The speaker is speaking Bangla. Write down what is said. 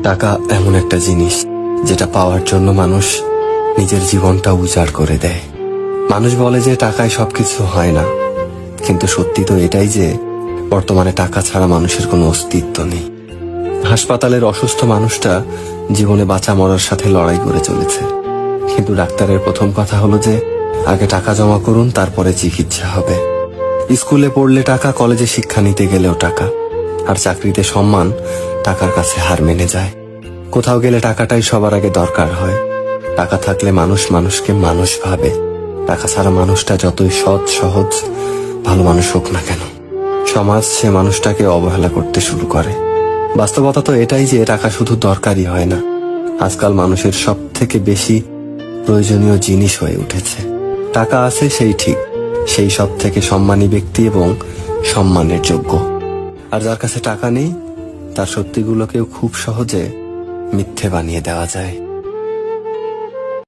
টাকা এমন একটা জিনিস যেটা পাওয়ার জন্য মানুষ নিজের জীবনটা উজাড় করে দেয়। মানুষ বলে যে টাকায় সবকিছু হয় না, কিন্তু সত্যি তো এটাই যে বর্তমানে টাকা ছাড়া মানুষের কোনো অস্তিত্ব নেই। হাসপাতালের অসুস্থ মানুষটা জীবনে বাঁচা মরার সাথে লড়াই করে চলেছে, কিন্তু ডাক্তারের প্রথম কথা হলো যে আগে টাকা জমা করুন, তারপরে চিকিৎসা হবে। স্কুলে পড়লে টাকা, কলেজে শিক্ষা নিতে গেলেও টাকা, আর চাকরিতে সম্মান টাকার কাছে হার মেনে যায়। কোথাও গেলে টাকাটাই সবার আগে দরকার হয়। টাকা থাকলে মানুষ মানুষকে মানুষ ভাবে। টাকা ছাড়া মানুষটা যতই সৎ সহজ ভালো মানুষ হোক না কেন, সমাজ সে মানুষটাকে অবহেলা করতে শুরু করে। বাস্তবতা তো এটাই যে টাকা শুধু দরকারই হয় না, আজকাল মানুষের সব থেকে বেশি প্রয়োজনীয় জিনিস হয়ে উঠেছে। টাকা আছে সেই ঠিক, সেই সব থেকে সম্মানী ব্যক্তি এবং সম্মানের যোগ্য। আর যার কাছে টাকা নেই, তার সত্যিগুলোকেও খুব সহজে মিথ্যে বানিয়ে দেওয়া যায়।